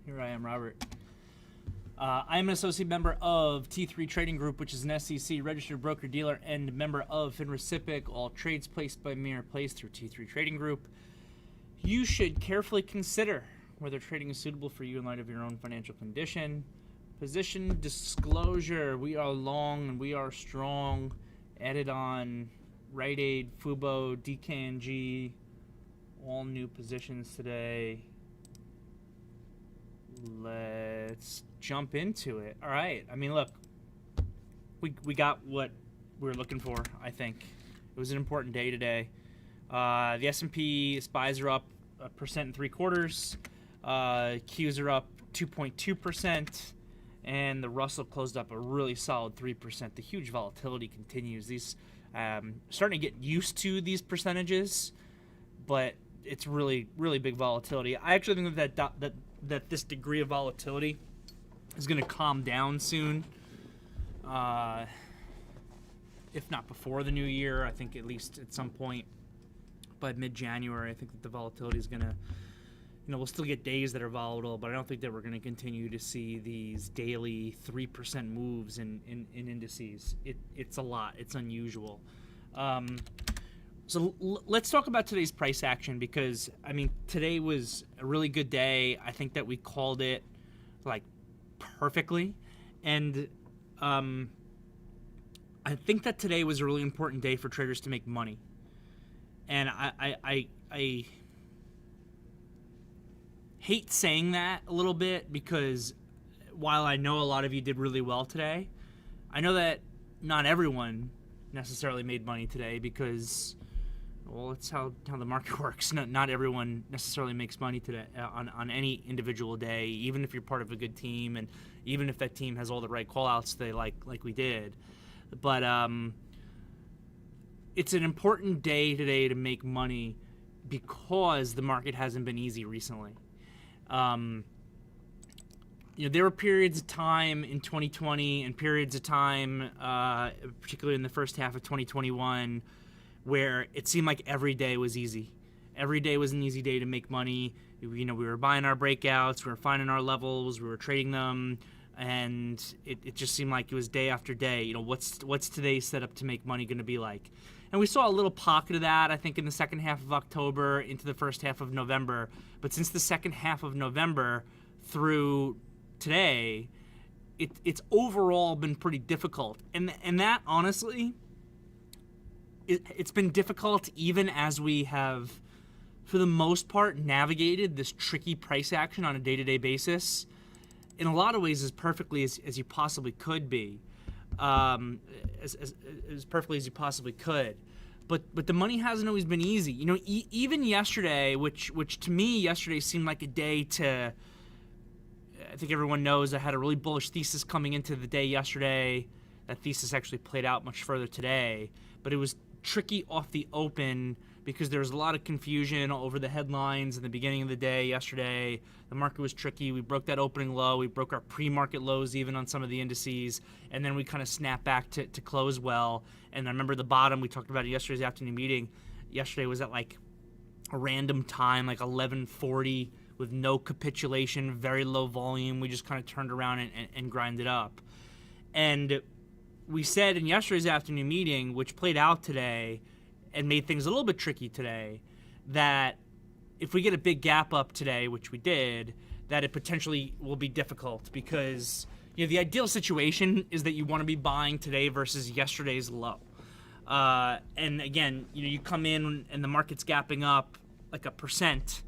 Here I am, Robert. I'm an associate member of T3 Trading Group, which is an SEC registered broker-dealer and member of FINRA. All trades placed by me are placed through T3 Trading Group. You should carefully consider whether trading is suitable for you in light of your own financial condition. Position disclosure. We are long and we are strong. Added on Rite Aid, Fubo, DKNG. All new positions today. Let's jump into it. All right. I mean, look, we got what we were looking for, I think. It was an important day today. The S&P SPYs are up 1.75%. Qs are up 2.2%. And the Russell closed up a really solid 3%. The huge volatility continues. These starting to get used to these percentages, but it's really, really big volatility. I actually think that this degree of volatility is going to calm down soon. If not before the new year, I think at least at some point by mid-January, I think that the volatility is going to, we'll still get days that are volatile, but I don't think that we're going to continue to see these daily 3% moves in indices. It's a lot. It's unusual. So let's talk about today's price action because, I mean, today was a really good day. I think that we called it, like, perfectly. And I think that today was a really important day for traders to make money. And I hate saying that a little bit because while I know a lot of you did really well today, I know that not everyone necessarily made money today because, well, it's how the market works. Not everyone necessarily makes money today on any individual day, even if you're part of a good team and even if that team has all the right call-outs they like we did. But it's an important day today to make money because the market hasn't been easy recently. There were periods of time in 2020 and periods of time, particularly in the first half of 2021, where it seemed like every day was easy. Every day was an easy day to make money. We were buying our breakouts, we were finding our levels, we were trading them, and it just seemed like it was day after day. What's today's setup to make money going to be like? And we saw a little pocket of that, I think, in the second half of October into the first half of November. But since the second half of November through today, it's overall been pretty difficult. And that, honestly, it's been difficult even as we have, for the most part, navigated this tricky price action on a day-to-day basis. In a lot of ways, as perfectly as you possibly could be. As perfectly as you possibly could, but the money hasn't always been easy. Even yesterday, which to me yesterday seemed like a day to. I think everyone knows I had a really bullish thesis coming into the day yesterday. That thesis actually played out much further today, but it was tricky off the open because there was a lot of confusion over the headlines in the beginning of the day yesterday. The market was tricky. We broke that opening low. We broke our pre-market lows even on some of the indices, and then we kind of snapped back to close well. And I remember the bottom, we talked about it yesterday's afternoon meeting. Yesterday was at like a random time, like 11:40, with no capitulation, very low volume. We just kind of turned around and grinded up. And we said in yesterday's afternoon meeting, which played out today, and made things a little bit tricky today, that if we get a big gap up today, which we did, that it potentially will be difficult because the ideal situation is that you want to be buying today versus yesterday's low. And again, you come in and the market's gapping up like 1%,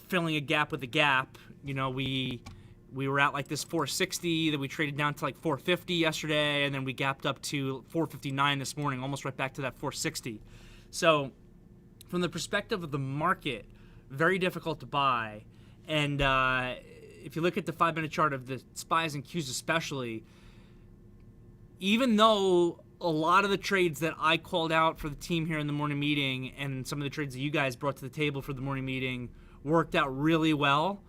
filling a gap with a gap. We were at like this 460, that we traded down to like 450 yesterday, and then we gapped up to 459 this morning, almost right back to that 460. So from the perspective of the market, very difficult to buy. And if you look at the 5-minute chart of the SPYs and Qs especially, even though a lot of the trades that I called out for the team here in the morning meeting and some of the trades that you guys brought to the table for the morning meeting worked out really well,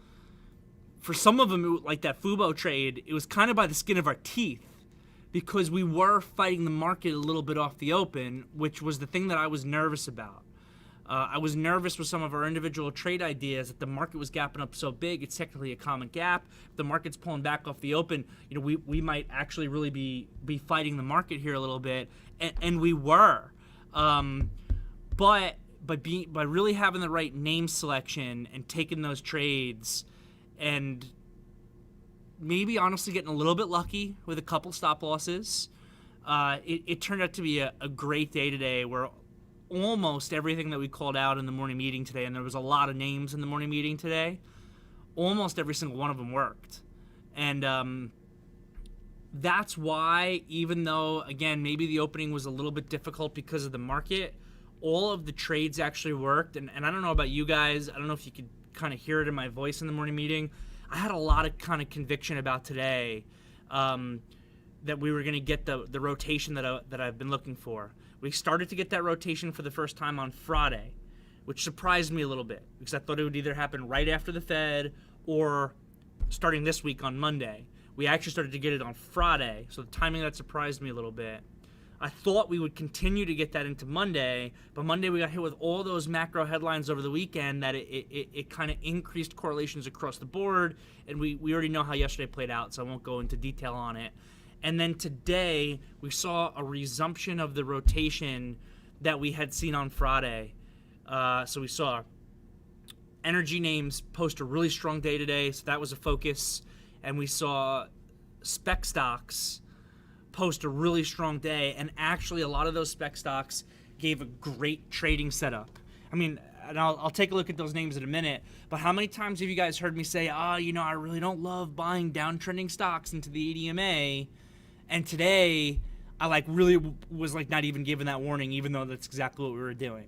for some of them, like that Fubo trade, it was kind of by the skin of our teeth because we were fighting the market a little bit off the open, which was the thing that I was nervous about. I was nervous with some of our individual trade ideas that the market was gapping up so big. It's technically a common gap. If the market's pulling back off the open, we might actually really be fighting the market here a little bit, and we were. But by really having the right name selection and taking those trades, and maybe honestly getting a little bit lucky with a couple stop losses, it turned out to be a great day today, where almost everything that we called out in the morning meeting today, and there was a lot of names in the morning meeting today, almost every single one of them worked. And that's why, even though, again, maybe the opening was a little bit difficult because of the market, all of the trades actually worked. And I don't know about you guys, I don't know if you could kind of hear it in my voice in the morning meeting. I had a lot of kind of conviction about today, that we were going to get the rotation that I've been looking for. We started to get that rotation for the first time on Friday, which surprised me a little bit, because I thought it would either happen right after the Fed or starting this week on Monday. We actually started to get it on Friday, so the timing of that surprised me a little bit. I thought we would continue to get that into Monday, but Monday we got hit with all those macro headlines over the weekend that it kind of increased correlations across the board, and we already know how yesterday played out, so I won't go into detail on it. And then today, we saw a resumption of the rotation that we had seen on Friday. So we saw energy names post a really strong day today, so that was a focus. And we saw spec stocks post a really strong day, and actually a lot of those spec stocks gave a great trading setup. I mean, and I'll take a look at those names in a minute, but how many times have you guys heard me say, I really don't love buying downtrending stocks into the ADMA? And today, I really was not even given that warning, even though that's exactly what we were doing.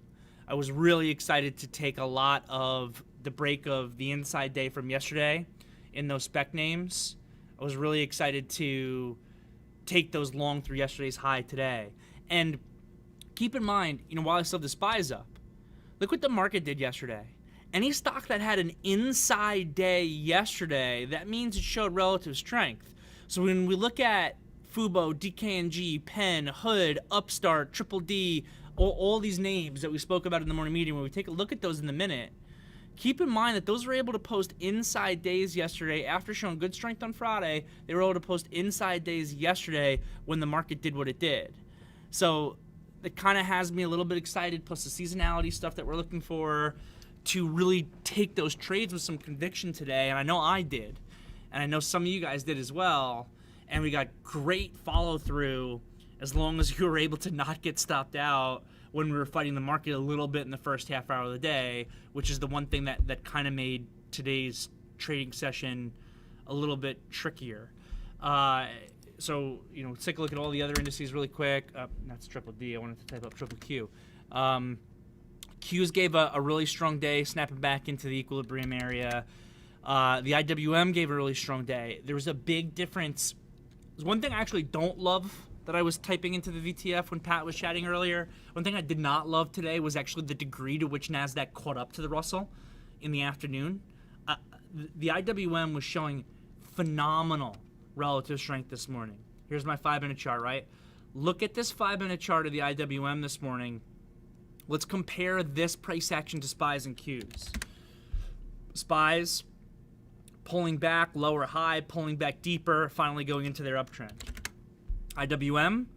I was really excited to take a lot of the break of the inside day from yesterday in those spec names. I was really excited to take those long through yesterday's high today. And keep in mind, while I still have the SPYs up, look what the market did yesterday. Any stock that had an inside day yesterday, that means it showed relative strength. So when we look at Fubo, DKNG, Penn, Hood, Upstart, Triple D, all these names that we spoke about in the morning meeting, when we take a look at those in a minute, keep in mind that those were able to post inside days yesterday after showing good strength on Friday. They were able to post inside days yesterday when the market did what it did. So it kind of has me a little bit excited, plus the seasonality stuff that we're looking for, to really take those trades with some conviction today. And I know I did, and I know some of you guys did as well. And we got great follow-through as long as you were able to not get stopped out when we were fighting the market a little bit in the first half hour of the day, which is the one thing that kind of made today's trading session a little bit trickier. So, let's take a look at all the other indices really quick. That's Triple D. I wanted to type up Triple Q. Qs gave a really strong day, snapping back into the equilibrium area. The IWM gave a really strong day. There was a big difference. There's one thing I actually don't love that I was typing into the VTF when Pat was chatting earlier. One thing I did not love today was actually the degree to which NASDAQ caught up to the Russell in the afternoon. The IWM was showing phenomenal relative strength this morning. Here's my 5-minute chart, right? Look at this 5-minute chart of the IWM this morning. Let's compare this price action to SPYs and Qs. SPYs pulling back, lower high, pulling back deeper, finally going into their uptrend. IWM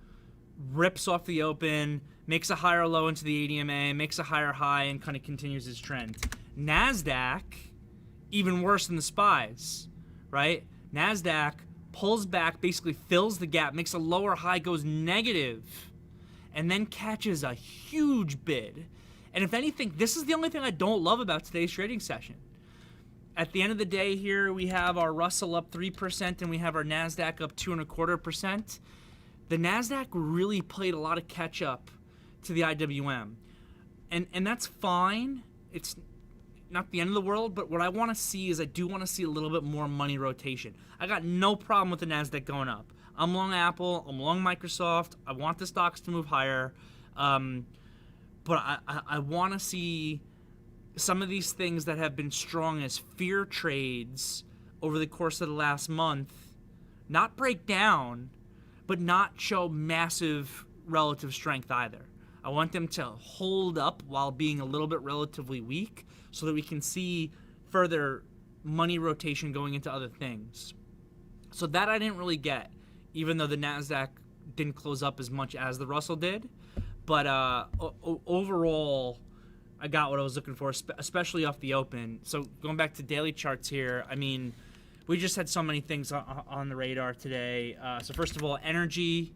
rips off the open, makes a higher low into the ADMA, makes a higher high, and kind of continues its trend. NASDAQ, even worse than the SPYs, right? NASDAQ pulls back, basically fills the gap, makes a lower high, goes negative, and then catches a huge bid. And if anything, this is the only thing I don't love about today's trading session. At the end of the day here, we have our Russell up 3% and we have our NASDAQ up 2.25%. The NASDAQ really played a lot of catch up to the IWM. And that's fine. It's not the end of the world, but what I want to see is I do want to see a little bit more money rotation. I got no problem with the NASDAQ going up. I'm long Apple. I'm long Microsoft. I want the stocks to move higher. But I want to see some of these things that have been strong as fear trades over the course of the last month not break down, but not show massive relative strength either. I want them to hold up while being a little bit relatively weak so that we can see further money rotation going into other things. So that I didn't really get, even though the NASDAQ didn't close up as much as the Russell did. But overall, I got what I was looking for, especially off the open. So going back to daily charts here, I mean, we just had so many things on the radar today. So first of all, energy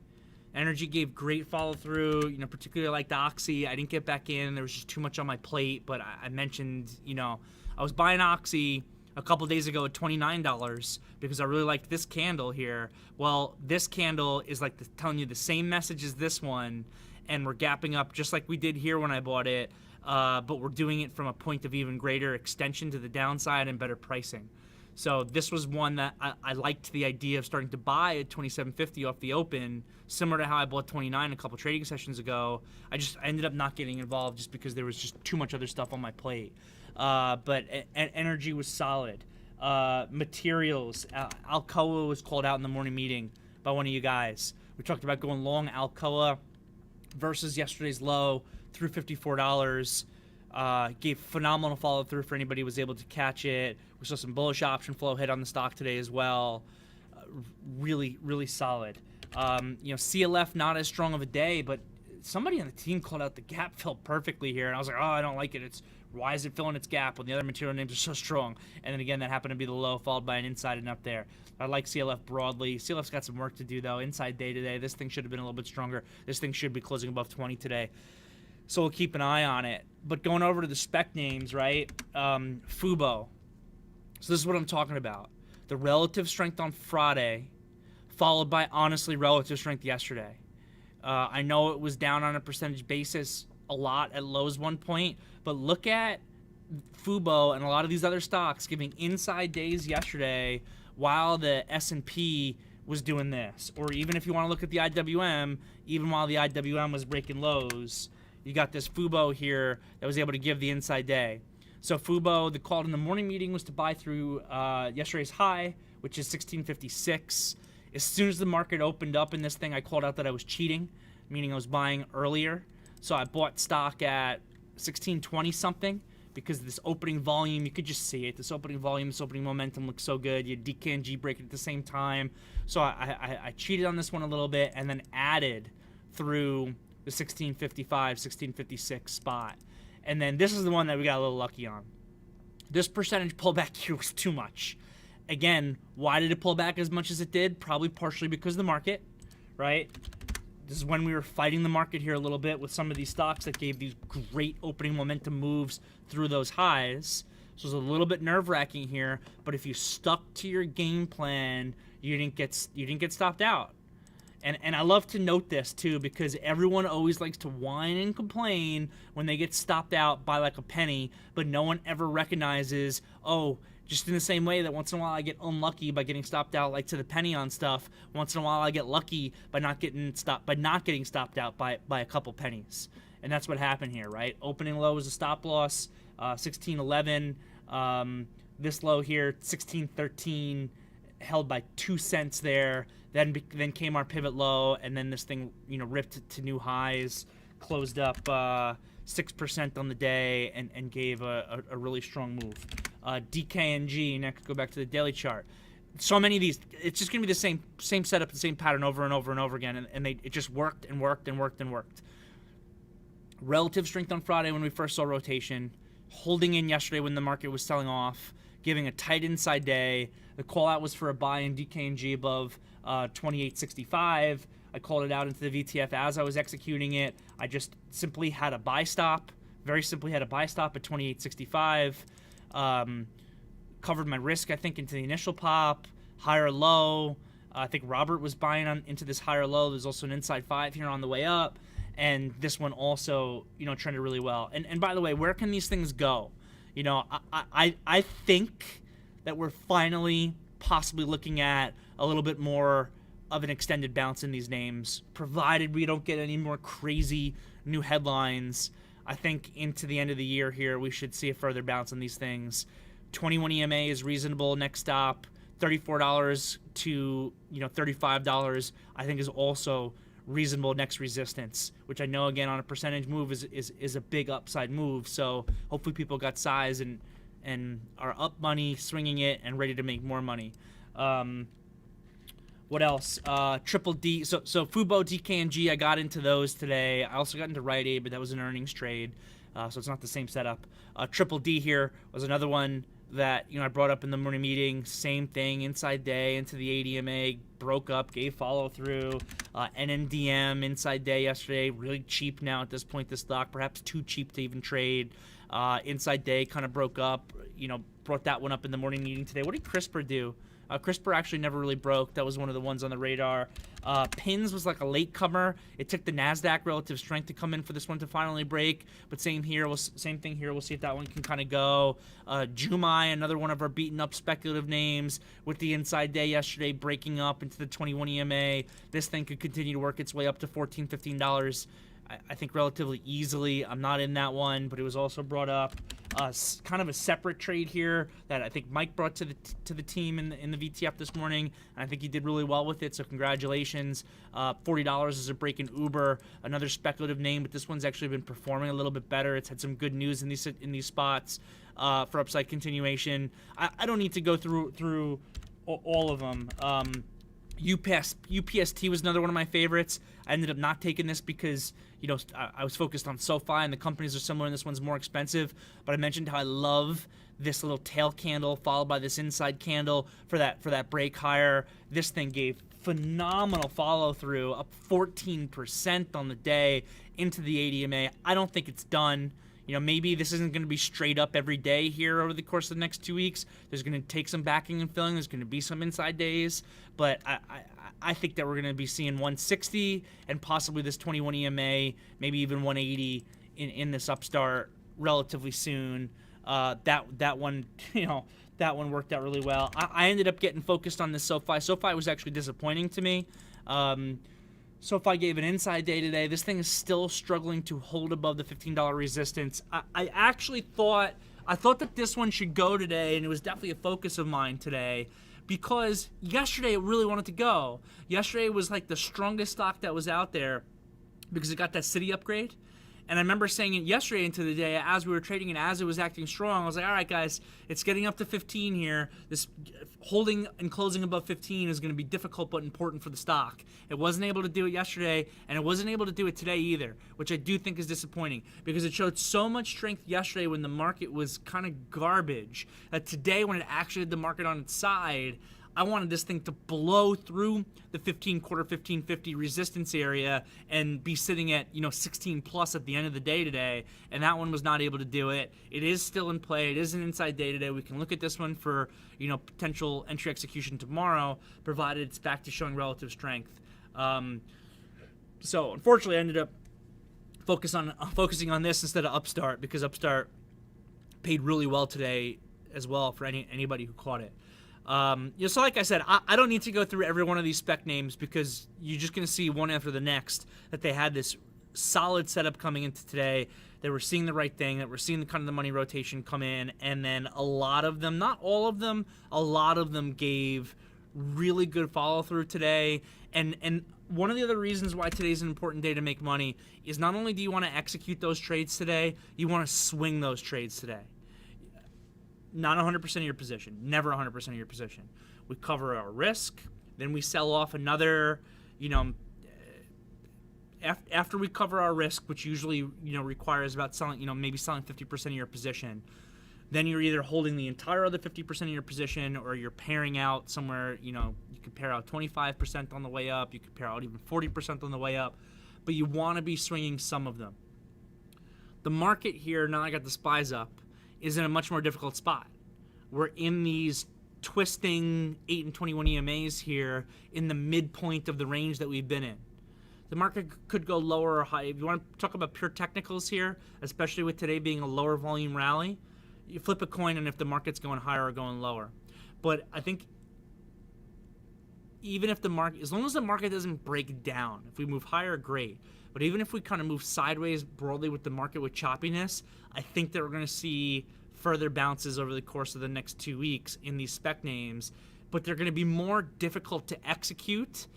gave great follow through. You know, particularly like the Oxy. I didn't get back in. There was just too much on my plate. But I mentioned, you know, I was buying Oxy a couple days ago at $29 because I really liked this candle here. Well, this candle is like telling you the same message as this one, and we're gapping up just like we did here when I bought it, but we're doing it from a point of even greater extension to the downside and better pricing. So this was one that I liked the idea of starting to buy at $27.50 off the open, similar to how I bought 29 a couple trading sessions ago. I ended up not getting involved just because there was just too much other stuff on my plate. But energy was solid. Materials, Alcoa was called out in the morning meeting by one of you guys. We talked about going long Alcoa versus yesterday's low through $54. Gave phenomenal follow through for anybody who was able to catch it. We saw some bullish option flow hit on the stock today as well. Really, really solid. You know, CLF not as strong of a day, but somebody on the team called out the gap fill perfectly here, and I was like, oh, I don't like it. Why is it filling its gap when the other material names are so strong? And then again, that happened to be the low, followed by an inside and up there. I like CLF broadly. CLF's got some work to do, though. Inside day today, this thing should have been a little bit stronger. This thing should be closing above 20 today. So we'll keep an eye on it. But going over to the spec names, right? Fubo. So this is what I'm talking about. The relative strength on Friday, followed by, honestly, relative strength yesterday. I know it was down on a percentage basis a lot at lows one point, but look at Fubo and a lot of these other stocks giving inside days yesterday while the S&P was doing this. Or even if you want to look at the IWM, even while the IWM was breaking lows, you got this Fubo here that was able to give the inside day. So Fubo, the call in the morning meeting was to buy through yesterday's high, which is 1656. As soon as the market opened up in this thing, I called out that I was cheating, meaning I was buying earlier. So I bought stock at 1620 something because this opening volume, you could just see it. This opening volume, this opening momentum looks so good. You had DK and G break it at the same time. So I cheated on this one a little bit and then added through the 1655, 1656 spot. And then this is the one that we got a little lucky on. This percentage pullback here was too much. Again, why did it pull back as much as it did? Probably partially because of the market, right? This is when we were fighting the market here a little bit with some of these stocks that gave these great opening momentum moves through those highs. So it was a little bit nerve-wracking here, but if you stuck to your game plan, you didn't get stopped out. And I love to note this too, because everyone always likes to whine and complain when they get stopped out by like a penny, but no one ever recognizes, oh, just in the same way that once in a while I get unlucky by getting stopped out like to the penny on stuff, once in a while I get lucky by not getting stopped out by a couple pennies. And that's what happened here, right? Opening low was a stop loss, 1611. This low here, 1613, held by 2 cents there. Then came our pivot low, and then this thing, ripped to new highs, closed up 6% on the day, and gave a really strong move. DKNG, next, go back to the daily chart. So many of these, it's just going to be the same setup, the same pattern over and over and over again, and it just worked and worked and worked and worked. Relative strength on Friday when we first saw rotation, holding in yesterday when the market was selling off, giving a tight inside day. The call out was for a buy in DKNG above 28.65. I called it out into the VTF as I was executing it. I just simply had a buy stop, very simply had a buy stop at 28.65. Covered my risk, I think, into the initial pop, higher low. I think Robert was buying into this higher low. There's also an inside 5 here on the way up. And this one also, trended really well. And by the way, where can these things go? I think that we're finally possibly looking at a little bit more of an extended bounce in these names, provided we don't get any more crazy new headlines. I think into the end of the year here, we should see a further bounce on these things. 21 EMA is reasonable. Next stop, $34 to $35, I think is also reasonable next resistance, which I know again on a percentage move is a big upside move. So hopefully people got size and are up money, swinging it, and ready to make more money. What else? Triple D. So Fubo, DKNG, I got into those today. I also got into Rite Aid, but that was an earnings trade, so it's not the same setup. Triple D here was another one that I brought up in the morning meeting. Same thing, inside day into the ADMA, broke up, gave follow through. NMDM inside day yesterday, really cheap now at this point. This stock perhaps too cheap to even trade. Inside day kind of broke up. Brought that one up in the morning meeting today. What did CRISPR do? CRISPR actually never really broke. That was one of the ones on the radar. Pins was like a late comer. It took the NASDAQ relative strength to come in for this one to finally break. But same thing here. We'll see if that one can kind of go. Jumai, another one of our beaten up speculative names with the inside day yesterday breaking up into the 21 EMA. This thing could continue to work its way up to $14, $15. I think relatively easily. I'm not in that one, but it was also brought up. Kind of a separate trade here that I think Mike brought to the team in the VTF this morning, and I think he did really well with it. So congratulations. $40 is a break in Uber, another speculative name, but this one's actually been performing a little bit better. It's had some good news in these spots for upside continuation. I don't need to go through all of them. UPST was another one of my favorites. I ended up not taking this because I was focused on SoFi, and the companies are similar, and this one's more expensive. But I mentioned how I love this little tail candle followed by this inside candle for that break higher. This thing gave phenomenal follow through, up 14% on the day into the ADMA. I don't think it's done. Maybe this isn't going to be straight up every day here over the course of the next 2 weeks. There's going to take some backing and filling. There's going to be some inside days. But I think that we're going to be seeing 160 and possibly this 21 EMA, maybe even 180 in this upstart relatively soon. That one, that one worked out really well. I ended up getting focused on this SoFi. SoFi was actually disappointing to me. SoFi gave an inside day today. This thing is still struggling to hold above the $15 resistance. I actually thought that this one should go today, and it was definitely a focus of mine today because yesterday it really wanted to go. Yesterday was like the strongest stock that was out there because it got that city upgrade. And I remember saying it yesterday into the day as we were trading and as it was acting strong, I was like, all right, guys, it's getting up to 15 here. This holding and closing above 15 is going to be difficult but important for the stock. It wasn't able to do it yesterday, and it wasn't able to do it today either, which I do think is disappointing because it showed so much strength yesterday when the market was kind of garbage that today when it actually had the market on its side, I wanted this thing to blow through the 1550 resistance area and be sitting at 16 plus at the end of the day today, and that one was not able to do it. It is still in play. It is an inside day today. We can look at this one for potential entry execution tomorrow, provided it's back to showing relative strength. So unfortunately, I ended up focusing on this instead of Upstart because Upstart paid really well today as well for anybody who caught it. So like I said, I don't need to go through every one of these spec names because you're just going to see one after the next that they had this solid setup coming into today, that we're seeing the right thing, that we're seeing the kind of the money rotation come in, and then a lot of them, not all of them, a lot of them gave really good follow through today. And one of the other reasons why today's an important day to make money is not only do you want to execute those trades today, you want to swing those trades today. Not 100% of your position, never 100% of your position. We cover our risk, then we sell off another, after we cover our risk, which usually, requires about selling, maybe selling 50% of your position, then you're either holding the entire other 50% of your position or you're pairing out somewhere, you could pair out 25% on the way up, you could pair out even 40% on the way up, but you want to be swinging some of them. The market here, now I got the spies up, is in a much more difficult spot. We're in these twisting 8 and 21 EMAs here in the midpoint of the range that we've been in. The market could go lower or high. If you want to talk about pure technicals here, especially with today being a lower volume rally, you flip a coin and if the market's going higher or going lower. But I think even if the market, as long as the market doesn't break down, if we move higher, great. But even if we kind of move sideways broadly with the market with choppiness, I think that we're going to see further bounces over the course of the next 2 weeks in these spec names, but they're going to be more difficult to execute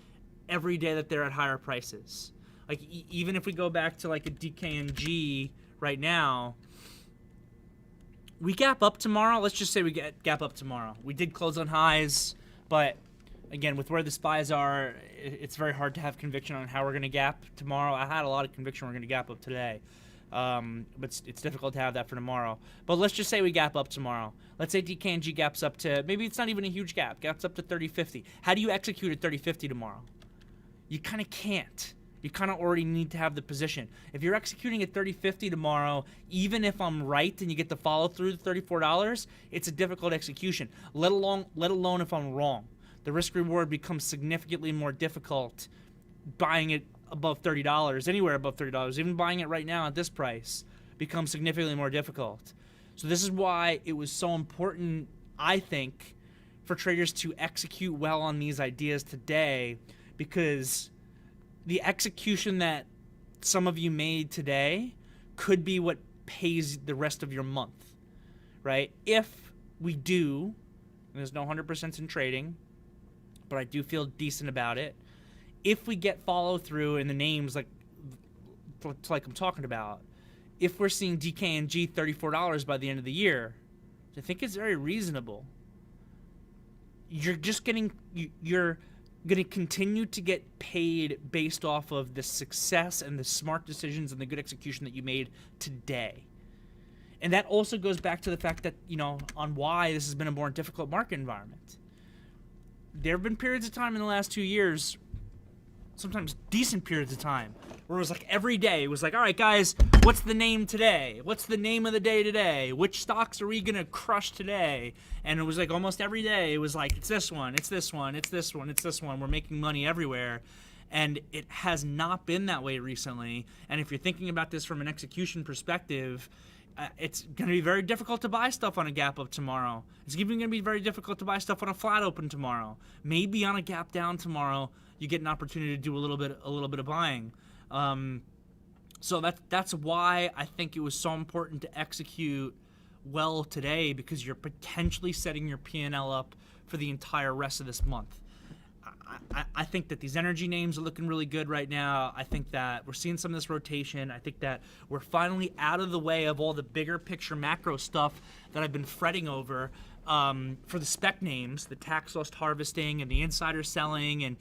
every day that they're at higher prices. Like even if we go back to like a DKNG right now, we gap up tomorrow. Let's just say we gap up tomorrow. We did close on highs, but again, with where the spies are, it's very hard to have conviction on how we're going to gap tomorrow. I had a lot of conviction we're going to gap up today, but it's difficult to have that for tomorrow. But let's just say we gap up tomorrow. Let's say DKNG gaps up to, maybe it's not even a huge gap, gaps up to 30.50. How do you execute at 30.50 tomorrow? You kind of can't. You kind of already need to have the position. If you're executing at 30.50 tomorrow, even if I'm right and you get the follow through to $34, it's a difficult execution. Let alone if I'm wrong. The risk reward becomes significantly more difficult buying it above $30, anywhere above $30. Even buying it right now at this price becomes significantly more difficult. So this is why it was so important, I think, for traders to execute well on these ideas today, because the execution that some of you made today could be what pays the rest of your month, right? If we do, and there's no 100% in trading, but I do feel decent about it. If we get follow through in the names like I'm talking about, if we're seeing DKNG $34 by the end of the year, I think it's very reasonable. You're going to continue to get paid based off of the success and the smart decisions and the good execution that you made today. And that also goes back to the fact that, on why this has been a more difficult market environment. There have been periods of time in the last 2 years, sometimes decent periods of time, where it was like every day, it was like, all right, guys, what's the name today? What's the name of the day today? Which stocks are we going to crush today? And it was like almost every day, it was like, it's this one, it's this one, it's this one, it's this one. We're making money everywhere. And it has not been that way recently. And if you're thinking about this from an execution perspective, it's going to be very difficult to buy stuff on a gap up tomorrow. It's even going to be very difficult to buy stuff on a flat open tomorrow. Maybe on a gap down tomorrow, you get an opportunity to do a little bit of buying. So that's why I think it was so important to execute well today, because you're potentially setting your P&L up for the entire rest of this month. I think that these energy names are looking really good right now. I think that we're seeing some of this rotation. I think that we're finally out of the way of all the bigger picture macro stuff that I've been fretting over for the spec names, the tax loss harvesting and the insider selling and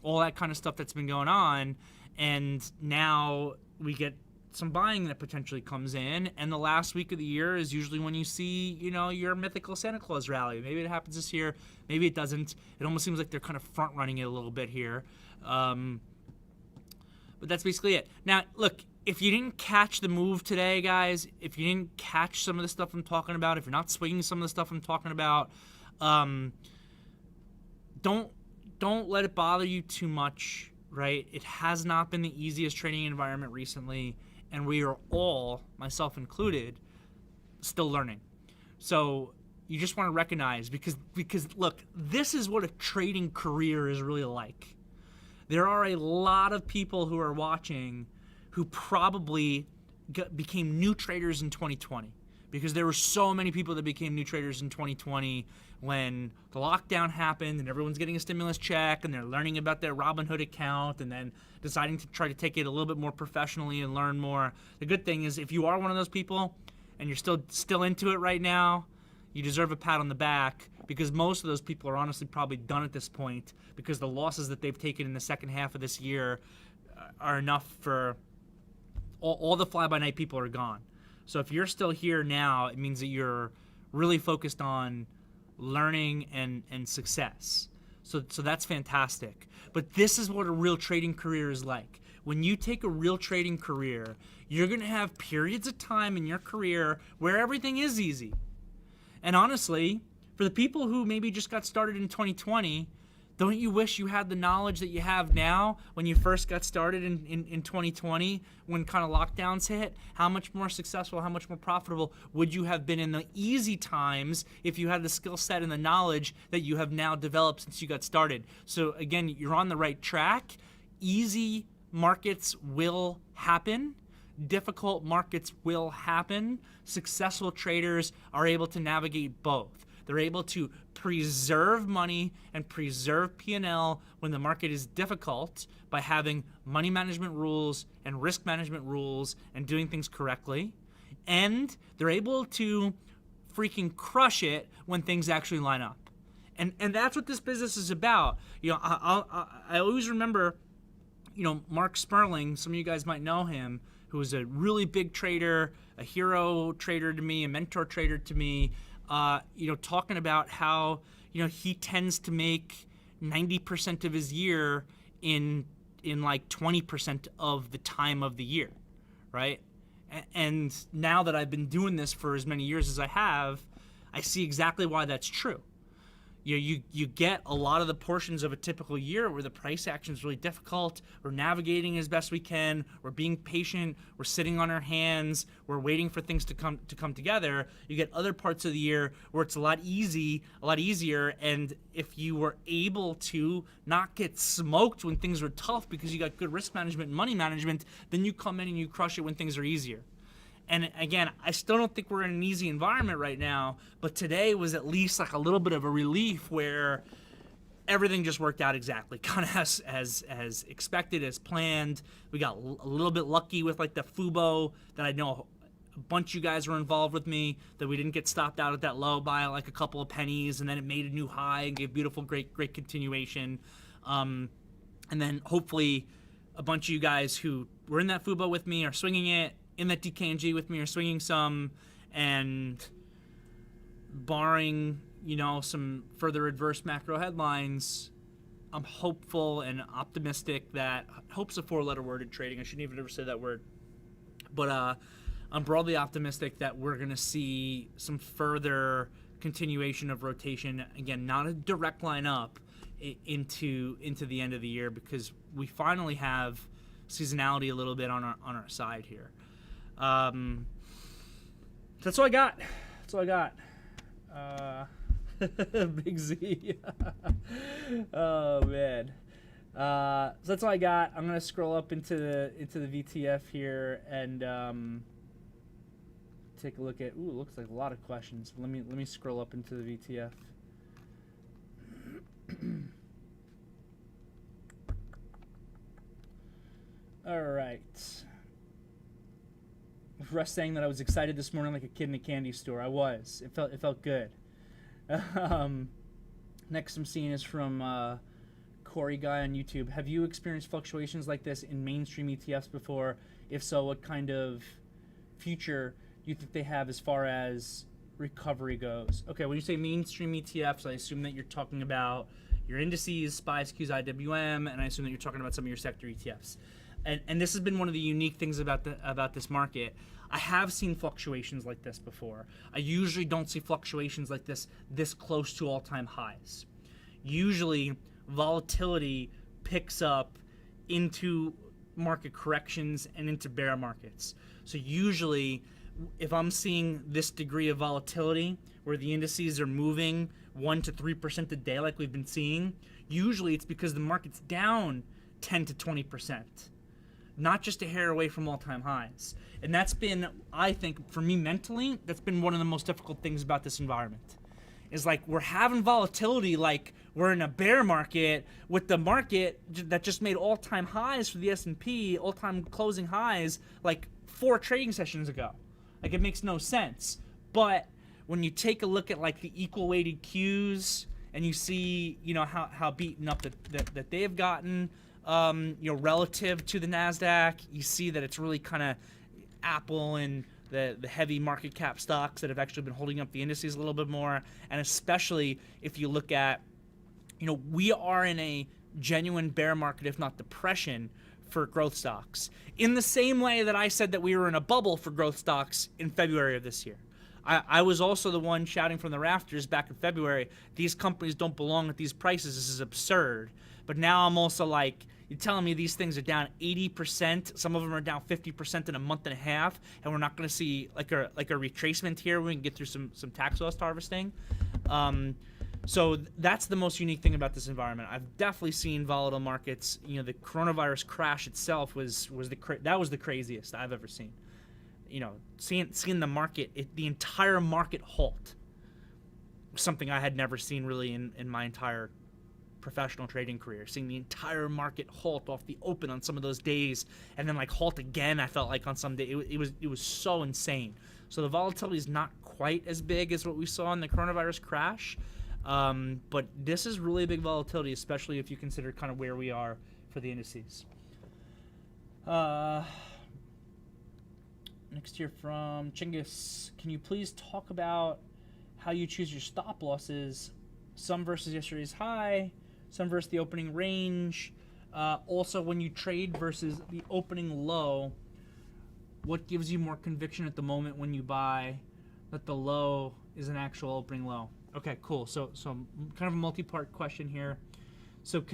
all that kind of stuff that's been going on. And now we get some buying that potentially comes in, and the last week of the year is usually when you see, your mythical Santa Claus rally. Maybe it happens this year, maybe it doesn't. It almost seems like they're kind of front running it a little bit here. But that's basically it. Now, look, if you didn't catch the move today, guys, if you didn't catch some of the stuff I'm talking about, if you're not swinging some of the stuff I'm talking about, don't let it bother you too much, right? It has not been the easiest trading environment recently. And we are all, myself included, still learning. So you just want to recognize, because look, this is what a trading career is really like. There are a lot of people who are watching who probably became new traders in 2020, because there were so many people that became new traders in 2020 when the lockdown happened and everyone's getting a stimulus check and they're learning about their Robinhood account and then deciding to try to take it a little bit more professionally and learn more. The good thing is, if you are one of those people and you're still into it right now, you deserve a pat on the back, because most of those people are honestly probably done at this point, because the losses that they've taken in the second half of this year are enough for all the fly-by-night people are gone. So if you're still here now, it means that you're really focused on learning and success. So that's fantastic. But this is what a real trading career is like. When you take a real trading career, you're going to have periods of time in your career where everything is easy. And honestly, for the people who maybe just got started in 2020, don't you wish you had the knowledge that you have now when you first got started in 2020, when kind of lockdowns hit? How much more successful, how much more profitable would you have been in the easy times if you had the skill set and the knowledge that you have now developed since you got started? So again, you're on the right track. Easy markets will happen. Difficult markets will happen. Successful traders are able to navigate both. They're able to preserve money and preserve P&L when the market is difficult by having money management rules and risk management rules and doing things correctly. And they're able to freaking crush it when things actually line up. And that's what this business is about. I always remember, Mark Sperling, some of you guys might know him, who was a really big trader, a hero trader to me, a mentor trader to me, talking about how, he tends to make 90% of his year in like 20% of the time of the year, right? And now that I've been doing this for as many years as I have, I see exactly why that's true. You get a lot of the portions of a typical year where the price action is really difficult. We're navigating as best we can. We're being patient. We're sitting on our hands. We're waiting for things to come together. You get other parts of the year where it's a lot easier. And if you were able to not get smoked when things were tough because you got good risk management and money management, then you come in and you crush it when things are easier. And again, I still don't think we're in an easy environment right now, but today was at least like a little bit of a relief where everything just worked out exactly kind of as expected, as planned. We got a little bit lucky with like the Fubo that I know a bunch of you guys were involved with me, that we didn't get stopped out at that low by like a couple of pennies, and then it made a new high and gave beautiful, great continuation. And then hopefully a bunch of you guys who were in that Fubo with me are swinging it, in that DKNG with me are swinging some, and barring, some further adverse macro headlines, I'm hopeful and optimistic that, hope's a four-letter word in trading, I shouldn't even ever say that word, but I'm broadly optimistic that we're going to see some further continuation of rotation, again, not a direct line up into the end of the year, because we finally have seasonality a little bit on our side here. That's all I got. Big Z. Oh man. So that's all I got. I'm gonna scroll up into the VTF here and take a look at. Ooh, looks like a lot of questions. Let me scroll up into the VTF. All right. Russ saying that I was excited this morning like a kid in a candy store. I was. It felt good. Next I'm seeing is from Corey Guy on YouTube. Have you experienced fluctuations like this in mainstream ETFs before? If so, what kind of future do you think they have as far as recovery goes? Okay, when you say mainstream ETFs, I assume that you're talking about your indices, SPY, SQs, IWM, and I assume that you're talking about some of your sector ETFs. And this has been one of the unique things about this market. I have seen fluctuations like this before. I usually don't see fluctuations like this close to all-time highs. Usually, volatility picks up into market corrections and into bear markets. So usually, if I'm seeing this degree of volatility, where the indices are moving 1 to 3% a day like we've been seeing, usually it's because the market's down 10 to 20%. Not just a hair away from all-time highs. And that's been, I think, for me mentally, that's been one of the most difficult things about this environment. Is like we're having volatility like we're in a bear market with the market that just made all-time highs for the S&P, all-time closing highs like 4 trading sessions ago. Like it makes no sense. But when you take a look at like the equal weighted Qs and you see, how beaten up that they've gotten, relative to the NASDAQ, you see that it's really kind of Apple and the heavy market cap stocks that have actually been holding up the indices a little bit more. And especially if you look at, we are in a genuine bear market, if not depression, for growth stocks. In the same way that I said that we were in a bubble for growth stocks in February of this year. I was also the one shouting from the rafters back in February, these companies don't belong at these prices, this is absurd. But now I'm also like, you're telling me these things are down 80%, some of them are down 50% in a month and a half, and we're not going to see like a retracement here where we can get through some tax loss harvesting. So that's the most unique thing about this environment. I've definitely seen volatile markets. The coronavirus crash itself was the craziest I've ever seen. Seeing the market, the entire market halt. something I had never seen really in my entire professional trading career. Seeing the entire market halt off the open on some of those days, and then like halt again, I felt like on some day. It was so insane. So the volatility is not quite as big as what we saw in the coronavirus crash, but this is really big volatility, especially if you consider kind of where we are for the indices. Next here from Chinggis. Can you please talk about how you choose your stop losses? Some versus yesterday's high, some versus the opening range. Also, when you trade versus the opening low, what gives you more conviction at the moment when you buy that the low is an actual opening low? Okay, cool. So kind of a multi-part question here. So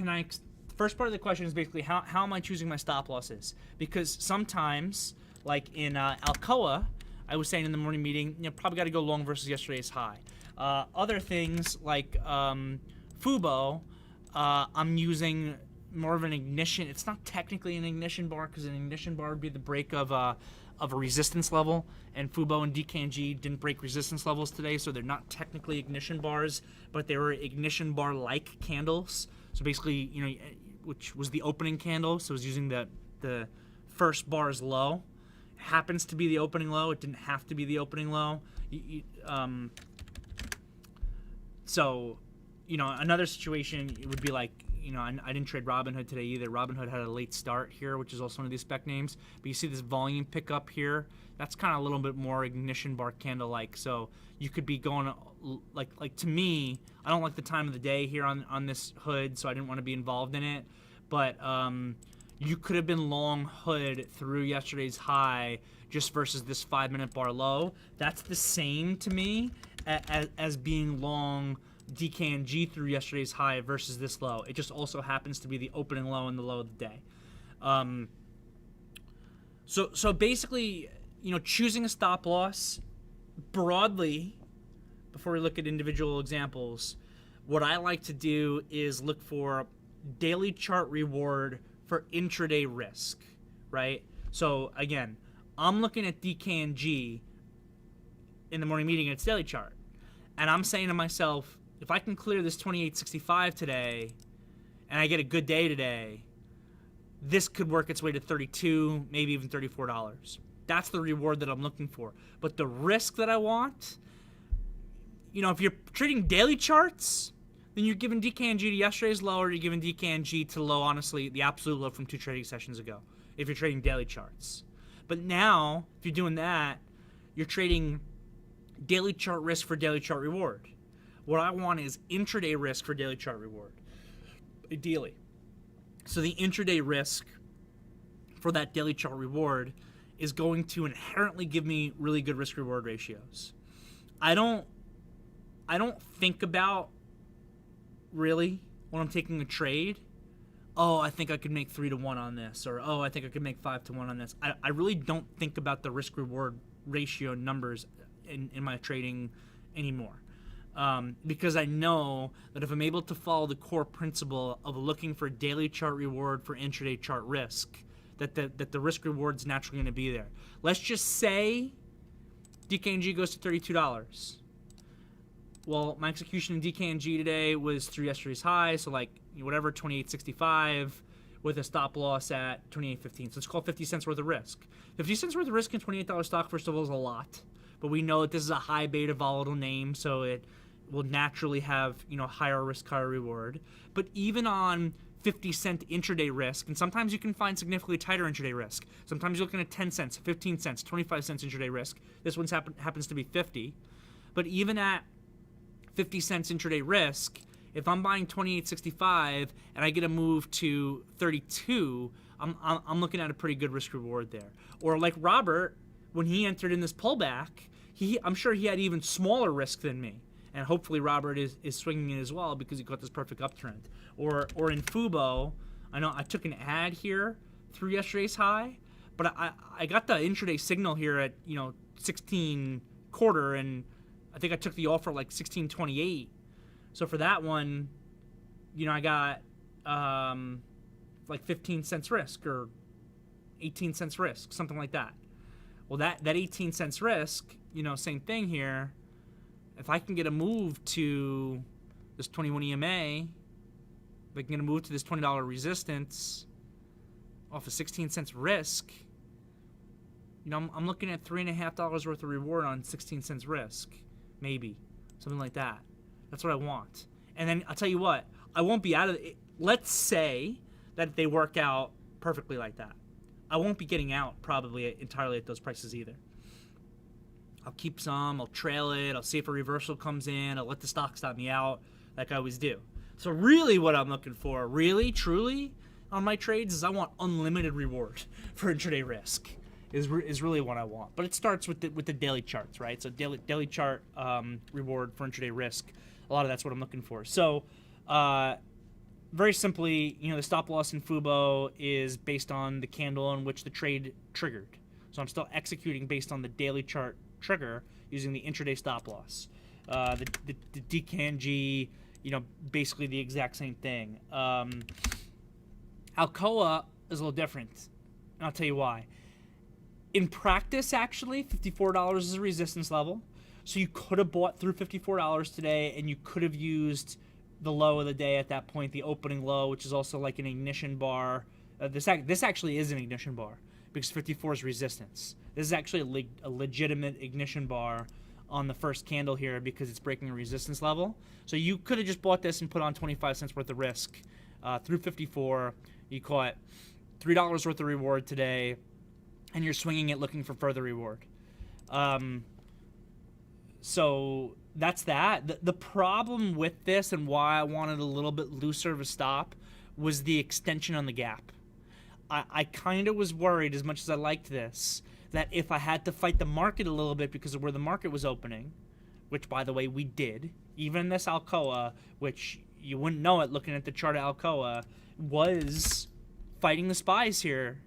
first part of the question is basically how am I choosing my stop losses? Because sometimes, like in Alcoa, I was saying in the morning meeting, probably got to go long versus yesterday's high. Other things like Fubo, I'm using more of an ignition. It's not technically an ignition bar because an ignition bar would be the break of a resistance level, and Fubo and DKNG didn't break resistance levels today, so they're not technically ignition bars, but they were ignition bar-like candles. So basically, which was the opening candle, so it was using the first bar's low. It happens to be the opening low. It didn't have to be the opening low. So, another situation would be like, I didn't trade Robinhood today either. Robinhood had a late start here, which is also one of these spec names. But you see this volume pick up here. That's kind of a little bit more ignition bar candle-like. So you could be going, like to me, I don't like the time of the day here on this hood, so I didn't want to be involved in it. But you could have been long hood through yesterday's high just versus this 5-minute bar low. That's the same to me as being long DKNG through yesterday's high versus this low. It just also happens to be the opening low and the low of the day. So basically, choosing a stop loss broadly, before we look at individual examples, what I like to do is look for daily chart reward for intraday risk, right? So again, I'm looking at DKNG in the morning meeting at its daily chart, and I'm saying to myself, if I can clear this 28.65 today, and I get a good day today, this could work its way to $32, maybe even $34. That's the reward that I'm looking for. But the risk that I want, if you're trading daily charts, then you're giving DKNG to yesterday's low, or you're giving DKNG to low, honestly, the absolute low from 2 trading sessions ago, if you're trading daily charts. But now, if you're doing that, you're trading daily chart risk for daily chart reward. What I want is intraday risk for daily chart reward, ideally. So the intraday risk for that daily chart reward is going to inherently give me really good risk reward ratios. I don't think about really when I'm taking a trade, I think I could make 3 to 1 on this, or I think I could make 5 to 1 on this. I really don't think about the risk reward ratio numbers in my trading anymore. Because I know that if I'm able to follow the core principle of looking for daily chart reward for intraday chart risk, that the risk reward is naturally going to be there. Let's just say DKNG goes to $32. Well, my execution in DKNG today was through yesterday's high, so like whatever, 28.65 with a stop loss at 28.15. So let's call 50 cents worth of risk. 50 cents worth of risk in $28 stock, first of all, is a lot. But we know that this is a high beta volatile name, so it will naturally have, higher risk, higher reward. But even on 50-cent intraday risk, and sometimes you can find significantly tighter intraday risk. Sometimes you're looking at 10 cents, 15 cents, 25 cents intraday risk. This one happens to be 50. But even at 50 cents intraday risk, if I'm buying 28.65 and I get a move to 32, I'm looking at a pretty good risk reward there. Or like Robert, when he entered in this pullback, I'm sure he had even smaller risk than me. And hopefully Robert is swinging it as well because he got this perfect uptrend. Or in Fubo, I know I took an ad here through yesterday's high, but I got the intraday signal here at 16 quarter, and I think I took the offer like 16.28. So for that one, I got like 15 cents risk or 18 cents risk, something like that. Well, that 18 cents risk, same thing here. if I can get a move to this 21 EMA, if I can get a move to this $20 resistance off of 16 cents risk, you know, I'm looking at $3.50 worth of reward on 16 cents risk, maybe something like that. That's what I want. And then I'll tell you what, I won't be out of it. Let's say that they work out perfectly like that. I won't be getting out probably entirely at those prices either. I'll keep some, I'll trail it, I'll see if a reversal comes in, I'll let the stock stop me out like I always do. So really what I'm looking for, really, truly, on my trades is I want unlimited reward for intraday risk is really what I want. But it starts with the daily charts, right? So daily chart reward for intraday risk, a lot of that's what I'm looking for. So very simply, you know, the stop loss in Fubo is based on the candle in which the trade triggered. So I'm still executing based on the daily chart trigger using the intraday stop loss. The DKNG, you know, basically the exact same thing. Alcoa is a little different, and I'll tell you why. In practice, actually, $54 is a resistance level. So you could have bought through $54 today, and you could have used the low of the day at that point, the opening low, which is also like an ignition bar. This actually is an ignition bar because 54 is resistance. This is actually a legitimate ignition bar on the first candle here because it's breaking a resistance level. So you could have just bought this and put on 25 cents worth of risk through 54. You caught $3 worth of reward today, and you're swinging it looking for further reward. So that's that. The problem with this and why I wanted a little bit looser of a stop was the extension on the gap. I kind of was worried, as much as I liked this, that if I had to fight the market a little bit because of where the market was opening, which, by the way, we did, even this Alcoa, which you wouldn't know it looking at the chart of Alcoa, was fighting the spies here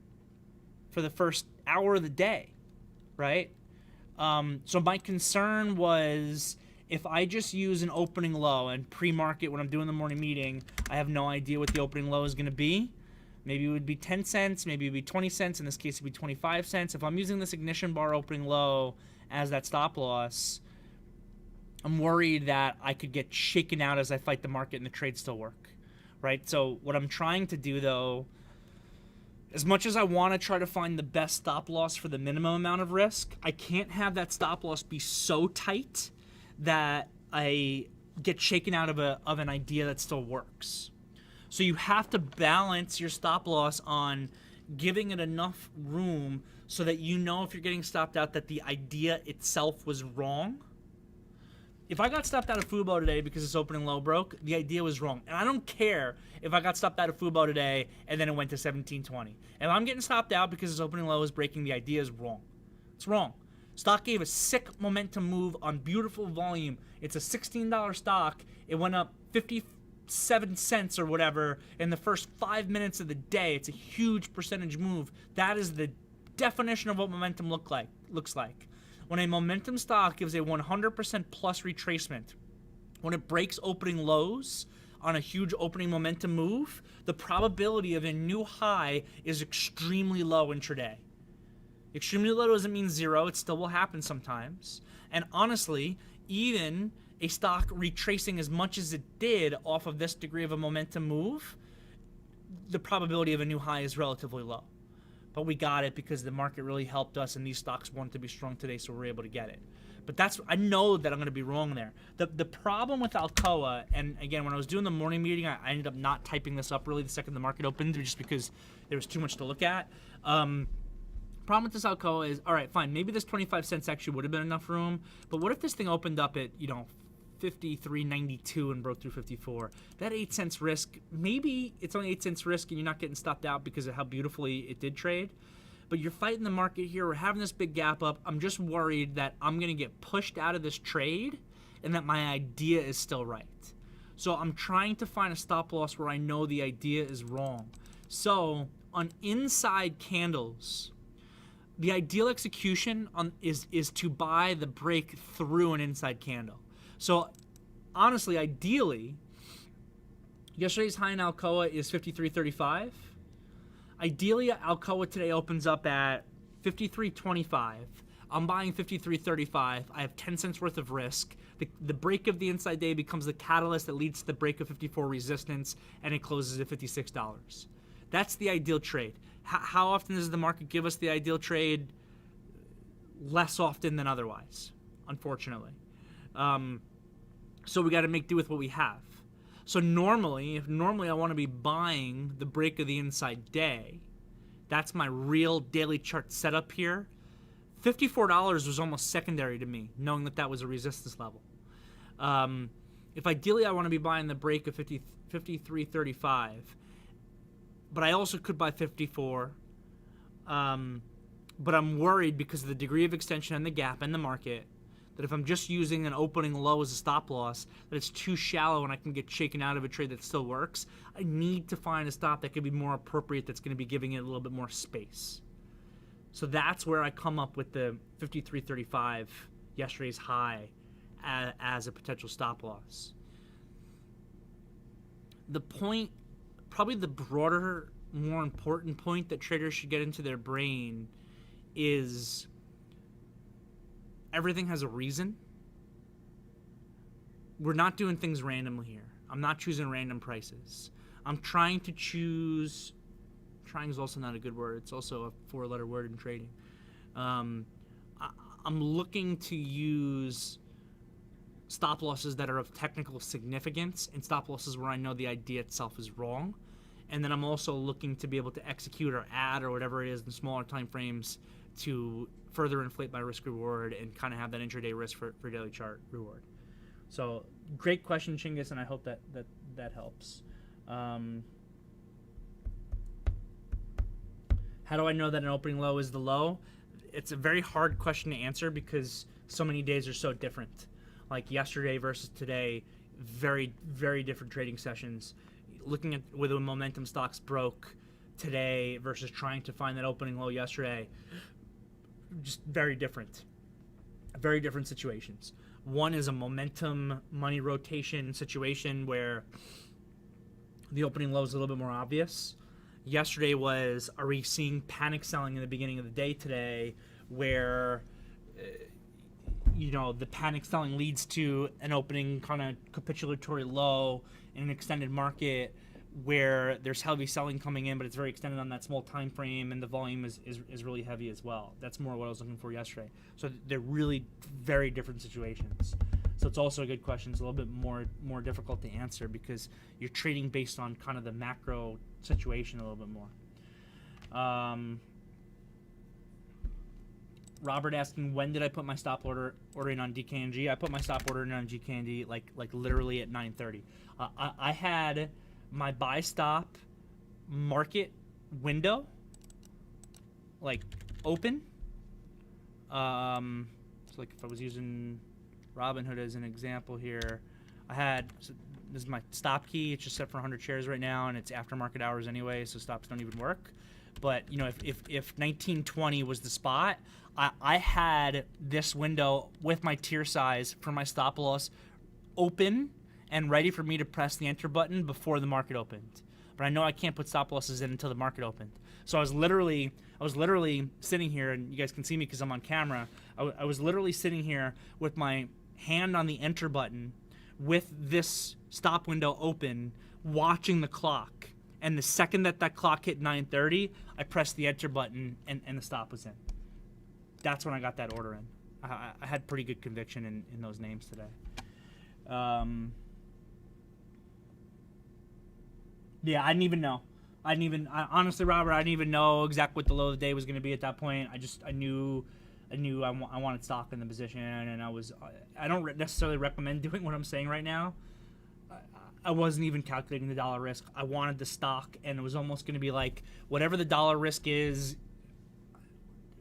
for the first hour of the day, right? So my concern was if I just use an opening low and pre-market when I'm doing the morning meeting, I have no idea what the opening low is going to be. Maybe it would be 10 cents, maybe it would be 20 cents. In this case, it would be 25 cents. If I'm using this ignition bar opening low as that stop loss, I'm worried that I could get shaken out as I fight the market and the trade still work, right? So what I'm trying to do, though, as much as I want to try to find the best stop loss for the minimum amount of risk, I can't have that stop loss be so tight that I get shaken out of an idea that still works. So you have to balance your stop loss on giving it enough room so that you know if you're getting stopped out that the idea itself was wrong. If I got stopped out of Fubo today because its opening low broke, the idea was wrong. And I don't care if I got stopped out of Fubo today and then it went to 17.20. If I'm getting stopped out because its opening low is breaking, the idea is wrong. It's wrong. Stock gave a sick momentum move on beautiful volume. It's a $16 stock. It went up 57 cents or whatever in the first 5 minutes of the day. It's a huge percentage move. That is the definition of what momentum looks like. When a momentum stock gives a 100% plus retracement, when it breaks opening lows on a huge opening momentum move, the probability of a new high is extremely low intraday. Extremely low doesn't mean zero. It still will happen sometimes. And honestly, even a stock retracing as much as it did off of this degree of a momentum move, the probability of a new high is relatively low. But we got it because the market really helped us and these stocks wanted to be strong today, so we're able to get it. But I know that I'm going to be wrong there. The problem with Alcoa, and again, when I was doing the morning meeting, I ended up not typing this up really the second the market opened just because there was too much to look at. Problem with this Alcoa is, all right, fine, maybe this 25 cents actually would have been enough room, but what if this thing opened up at, 53.92 and broke through 54? That 8 cents risk, maybe it's only 8 cents risk and you're not getting stopped out because of how beautifully it did trade, but you're fighting the market here. We're having this big gap up. I'm just worried that I'm going to get pushed out of this trade and that my idea is still right. So I'm trying to find a stop loss where I know the idea is wrong. So on inside candles, the ideal execution is to buy the break through an inside candle. So honestly, ideally, yesterday's high in Alcoa is 53.35. Ideally, Alcoa today opens up at 53.25. I'm buying 53.35. I have 10 cents worth of risk. The break of the inside day becomes the catalyst that leads to the break of 54 resistance, and it closes at $56. That's the ideal trade. How often does the market give us the ideal trade? Less often than otherwise, unfortunately. So we got to make do with what we have. So normally I want to be buying the break of the inside day. That's my real daily chart setup here. $54 was almost secondary to me, knowing that was a resistance level. If ideally I want to be buying the break of 53.35, but I also could buy 54. But I'm worried because of the degree of extension and the gap in the market, that if I'm just using an opening low as a stop loss, that it's too shallow and I can get shaken out of a trade that still works. I need to find a stop that could be more appropriate, that's going to be giving it a little bit more space. So that's where I come up with the 53.35, yesterday's high, as a potential stop loss. The point, probably the broader, more important point that traders should get into their brain is everything has a reason. We're not doing things randomly here. I'm not choosing random prices. I'm trying to choose. Trying is also not a good word. It's also a four-letter word in trading. I'm looking to use stop losses that are of technical significance and stop losses where I know the idea itself is wrong. And then I'm also looking to be able to execute or add or whatever it is in smaller time frames to further inflate my risk reward and kind of have that intraday risk for daily chart reward. So great question, Chinggis, and I hope that helps. How do I know that an opening low is the low? It's a very hard question to answer because so many days are so different. Like yesterday versus today, very, very different trading sessions. Looking at whether momentum stocks broke today versus trying to find that opening low yesterday, just very different situations. One is a momentum money rotation situation where the opening low is a little bit more obvious. Yesterday was, are we seeing panic selling in the beginning of the day today where the panic selling leads to an opening kind of capitulatory low in an extended market where there's heavy selling coming in, but it's very extended on that small time frame, and the volume is really heavy as well. That's more what I was looking for yesterday. So they're really very different situations. So it's also a good question. It's a little bit more difficult to answer because you're trading based on kind of the macro situation a little bit more. Robert asking, when did I put my stop order in on DKNG? I put my stop order in on GKNG like literally at 9:30. I had my buy stop market window open. So if I was using Robinhood as an example here, this is my stop key. It's just set for 100 shares right now, and it's after market hours anyway, so stops don't even work. But if 1920 was the spot, I had this window with my tier size for my stop loss open and ready for me to press the enter button before the market opened. But I know I can't put stop losses in until the market opened. So I was literally sitting here, and you guys can see me because I'm on camera. I was literally sitting here with my hand on the enter button with this stop window open, watching the clock. And the second that clock hit 9:30, I pressed the enter button and the stop was in. That's when I got that order in. I had pretty good conviction in those names today. Yeah, I didn't even know. Honestly, Robert, I didn't even know exactly what the low of the day was going to be at that point. I knew I wanted stock in the position, and I don't necessarily recommend doing what I'm saying right now. I wasn't even calculating the dollar risk. I wanted the stock, and it was almost going to be like whatever the dollar risk is,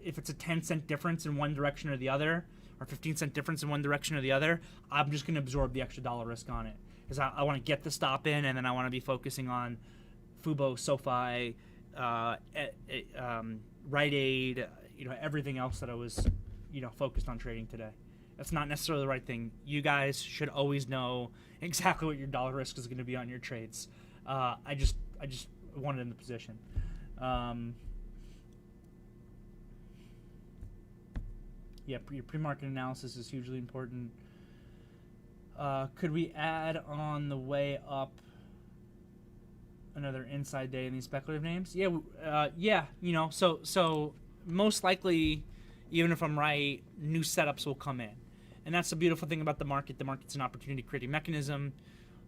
if it's a 10-cent difference in one direction or the other, or 15-cent difference in one direction or the other, I'm just going to absorb the extra dollar risk on it. Because I want to get the stop in, and then I want to be focusing on Fubo, SoFi, Rite Aid, everything else that I was, focused on trading today. That's not necessarily the right thing. You guys should always know exactly what your dollar risk is going to be on your trades. I just wanted in the position. yeah, your pre-market analysis is hugely important. Could we add on the way up another inside day in these speculative names? Yeah, yeah. So most likely, even if I'm right, new setups will come in, and that's the beautiful thing about the market. The market's an opportunity creating mechanism,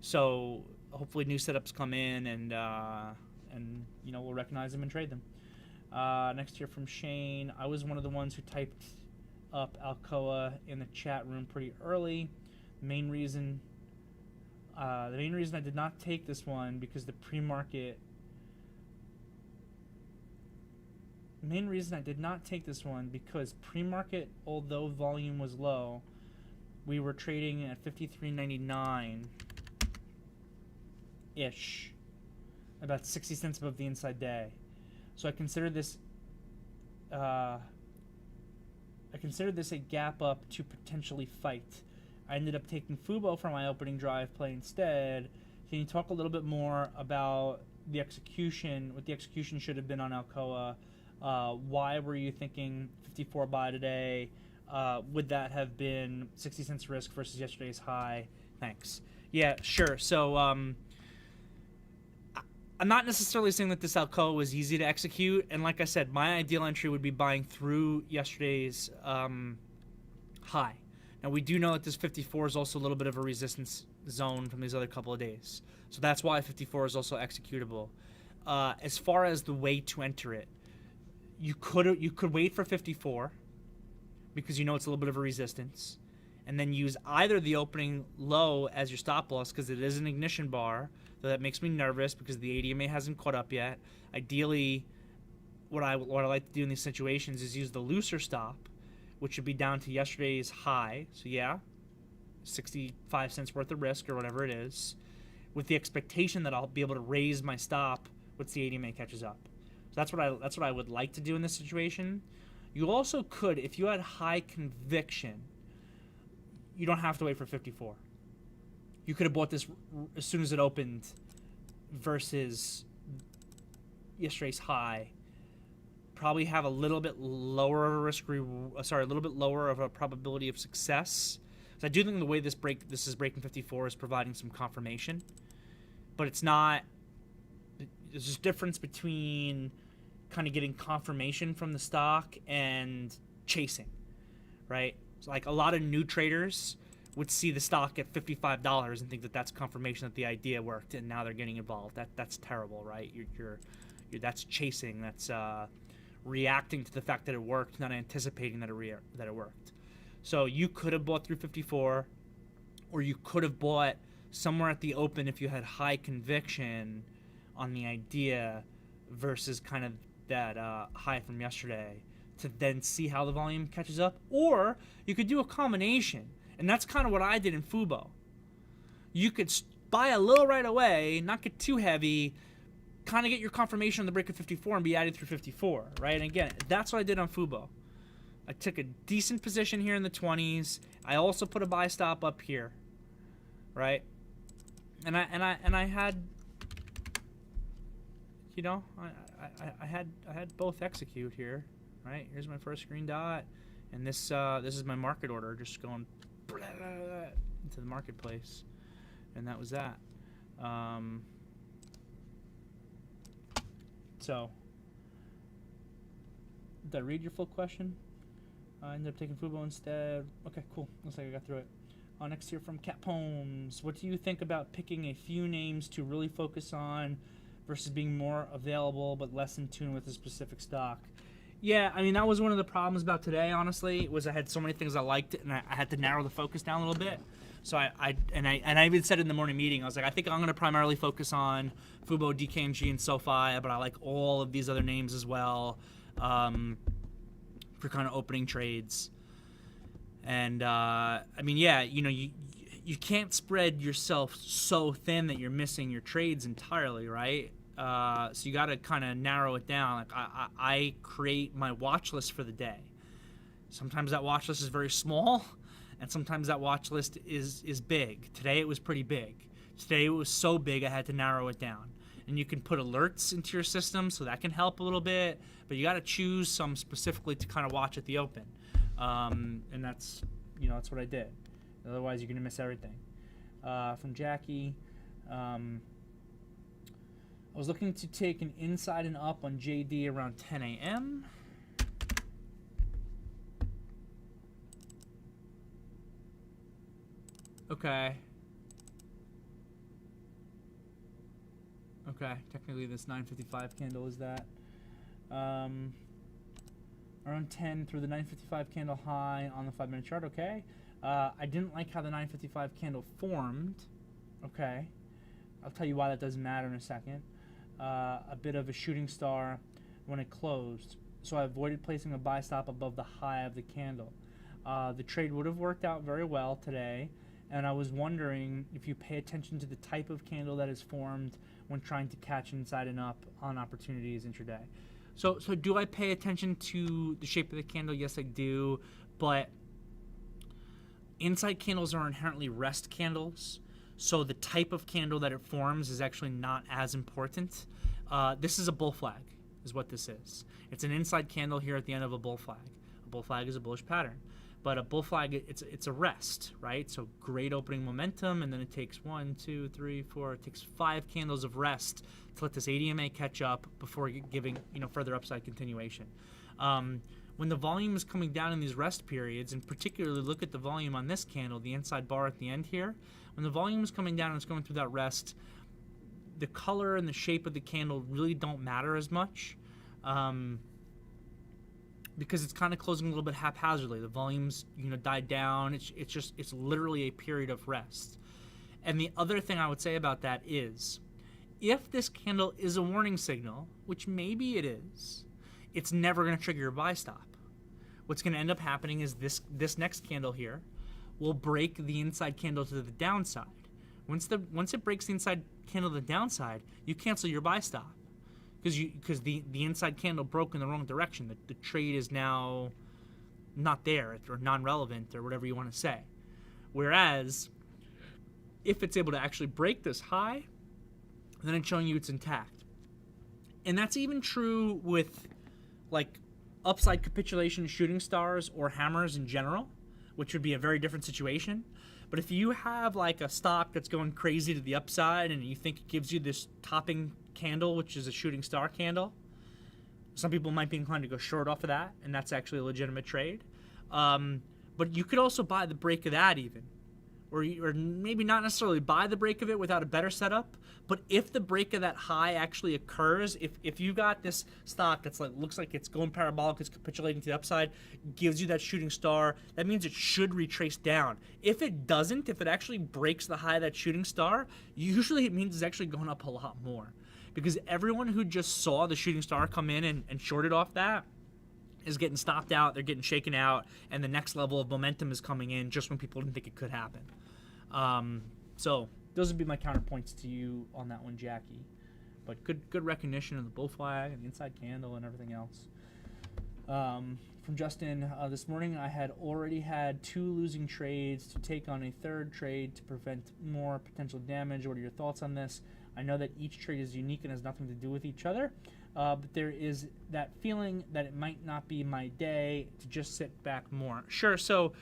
so hopefully new setups come in, and we'll recognize them and trade them. Next here from Shane, I was one of the ones who typed up Alcoa in the chat room pretty early. The main reason I did not take this one because the pre-market. The main reason I did not take this one because pre-market, although volume was low, we were trading at 53.99 ish, about 60 cents above the inside day. So I considered this. I considered this a gap up to potentially fight. I ended up taking Fubo for my opening drive play instead. Can you talk a little bit more about the execution, what the execution should have been on Alcoa? Why were you thinking 54 buy today? Would that have been 60 cents risk versus yesterday's high? Thanks. Yeah, sure. So I'm not necessarily saying that this Alcoa was easy to execute. And like I said, my ideal entry would be buying through yesterday's high. Now, we do know that this 54 is also a little bit of a resistance zone from these other couple of days. So that's why 54 is also executable. As far as the way to enter it, you could wait for 54 because you know it's a little bit of a resistance, and then use either the opening low as your stop loss because it is an ignition bar, though that makes me nervous because the ADMA hasn't caught up yet. Ideally, what I like to do in these situations is use the looser stop, which should be down to yesterday's high. So yeah, 65 cents worth of risk or whatever it is, with the expectation that I'll be able to raise my stop once the ADMA catches up. So that's what I would like to do in this situation. You also could, if you had high conviction, you don't have to wait for 54. You could have bought this as soon as it opened versus yesterday's high. Probably have a little bit lower a little bit lower of a probability of success. So I do think the way this is breaking 54 is providing some confirmation, but it's not. There's a difference between kind of getting confirmation from the stock and chasing, right? So like a lot of new traders would see the stock at $55 and think that that's confirmation that the idea worked, and now they're getting involved. That's terrible, right? You're that's chasing. That's reacting to the fact that it worked, not anticipating that it worked. So you could have bought through 54, or you could have bought somewhere at the open if you had high conviction on the idea versus kind of that high from yesterday, to then see how the volume catches up. Or you could do a combination, and that's kind of what I did in Fubo. You could buy a little right away, not get too heavy, kind of get your confirmation on the break of 54 and be added through 54, right? And again, that's what I did on Fubo. I took a decent position here in the 20s. I also put a buy stop up here, right? And I had, you know, I had both execute here, right? Here's my first green dot, and this is my market order, just going into the marketplace, and that was that. So, did I read your full question? I ended up taking Fubo instead. Okay, cool. Looks like I got through it. Next here from Cap Holmes. What do you think about picking a few names to really focus on versus being more available but less in tune with a specific stock? Yeah, I mean, that was one of the problems about today, honestly, was I had so many things I liked, and I had to narrow the focus down a little bit. So I even said in the morning meeting, I was like, I think I'm going to primarily focus on Fubo, DKNG, and SoFi, but I like all of these other names as well for kind of opening trades. And I mean, yeah, you know, you can't spread yourself so thin that you're missing your trades entirely, right? So you got to kind of narrow it down. Like I create my watch list for the day. Sometimes that watch list is very small, and sometimes that watch list is big. Today it was pretty big. Today it was so big I had to narrow it down. And you can put alerts into your system, so that can help a little bit, but you got to choose some specifically to kind of watch at the open. And that's, you know, that's what I did. Otherwise, you're gonna miss everything. From Jackie, I was looking to take an inside and up on JD around 10 a.m. Okay. Okay, technically this 955 candle is that. Around 10 through the 955 candle high on the 5-minute chart, okay. I didn't like how the 955 candle formed. Okay. I'll tell you why that doesn't matter in a second. A bit of a shooting star when it closed. So I avoided placing a buy stop above the high of the candle. The trade would have worked out very well today, and I was wondering if you pay attention to the type of candle that is formed when trying to catch inside and up on opportunities intraday. So do I pay attention to the shape of the candle? Yes, I do, but inside candles are inherently rest candles, so the type of candle that it forms is actually not as important. This is a bull flag, is what this is. It's an inside candle here at the end of a bull flag. A bull flag is a bullish pattern, but a bull flag, it's a rest, right? So great opening momentum, and then it takes 1, 2, 3, 4. It takes 5 candles of rest to let this ADMA catch up before giving, you know, further upside continuation. When the volume is coming down in these rest periods, and particularly look at the volume on this candle, the inside bar at the end here, when the volume is coming down and it's going through that rest, the color and the shape of the candle really don't matter as much, because it's kind of closing a little bit haphazardly. The volume's, you know, died down. It's literally a period of rest. And the other thing I would say about that is, if this candle is a warning signal, which maybe it is, it's never going to trigger your buy stop. What's going to end up happening is this next candle here will break the inside candle to the downside. Once it breaks the inside candle to the downside, you cancel your buy stop, because the inside candle broke in the wrong direction. The trade is now not there, or non-relevant, or whatever you want to say. Whereas if it's able to actually break this high, then it's showing you it's intact. And that's even true with like upside capitulation shooting stars or hammers in general, which would be a very different situation. But if you have like a stock that's going crazy to the upside and you think it gives you this topping candle, which is a shooting star candle, some people might be inclined to go short off of that, and that's actually a legitimate trade. But you could also buy the break of that even, or maybe not necessarily buy the break of it without a better setup, but if the break of that high actually occurs, if you got this stock that's like looks like it's going parabolic, it's capitulating to the upside, gives you that shooting star, that means it should retrace down. If it doesn't, if it actually breaks the high of that shooting star, usually it means it's actually going up a lot more, because everyone who just saw the shooting star come in and shorted off that is getting stopped out, they're getting shaken out, and the next level of momentum is coming in just when people didn't think it could happen. So those would be my counterpoints to you on that one, Jackie. But good recognition of the bull flag and the inside candle and everything else. From Justin, this morning I had already had 2 losing trades to take on a third trade to prevent more potential damage. What are your thoughts on this? I know that each trade is unique and has nothing to do with each other, but there is that feeling that it might not be my day to just sit back more. Sure, so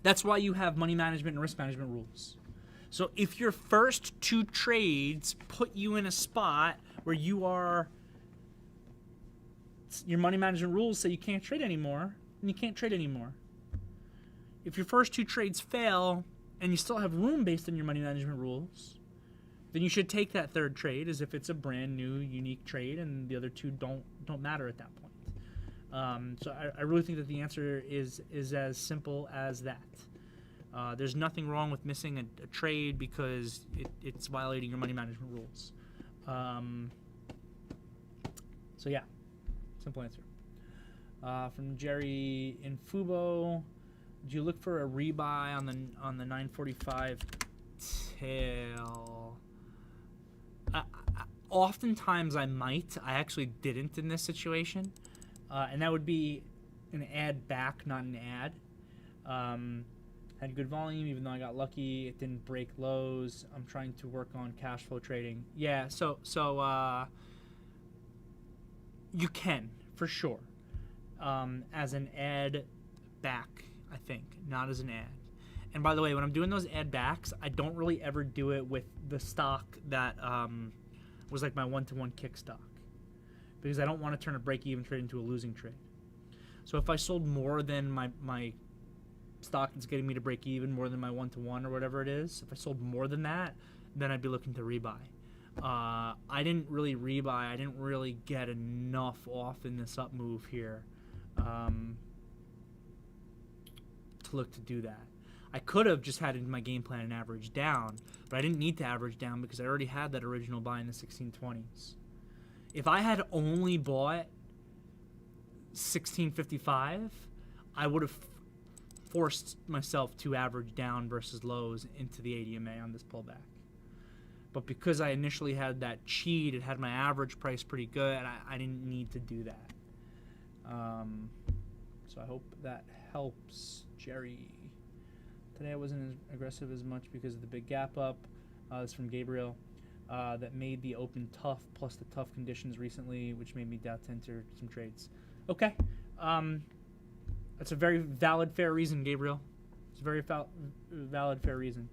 that's why you have money management and risk management rules. So if your first 2 trades put you in a spot where your money management rules say you can't trade anymore, then you can't trade anymore. If your first 2 trades fail and you still have room based on your money management rules, then you should take that third trade as if it's a brand new, unique trade, and the other 2 don't matter at that point. So I really think that the answer is as simple as that. There's nothing wrong with missing a trade because it's violating your money management rules. So yeah, simple answer. From Jerry in Fubo, do you look for a rebuy on the 945 tail? Oftentimes I might. I actually didn't in this situation. And that would be an add back, not an add. Had good volume, even though I got lucky. It didn't break lows. I'm trying to work on cash flow trading. Yeah, so you can, for sure. as an add back, I think, not as an add. And by the way, when I'm doing those add backs, I don't really ever do it with the stock that was like my one-to-one kick stock, because I don't want to turn a break-even trade into a losing trade. So if I sold more than my stock that's getting me to break even, more than my one-to-one or whatever it is, if I sold more than that, then I'd be looking to rebuy. I didn't really rebuy. I didn't really get enough off in this up move here to look to do that. I could have just had in my game plan an average down, but I didn't need to average down because I already had that original buy in the 1620s. If I had only bought 1655, I would have forced myself to average down versus lows into the ADMA on this pullback. But because I initially had that cheat, it had my average price pretty good, and I didn't need to do that. So I hope that helps, Jerry. Today I wasn't as aggressive as much because of the big gap up. This is from Gabriel. That made the open tough, plus the tough conditions recently, which made me doubt to enter some trades. Okay. That's a very valid, fair reason, Gabriel. It's a very valid, fair reason.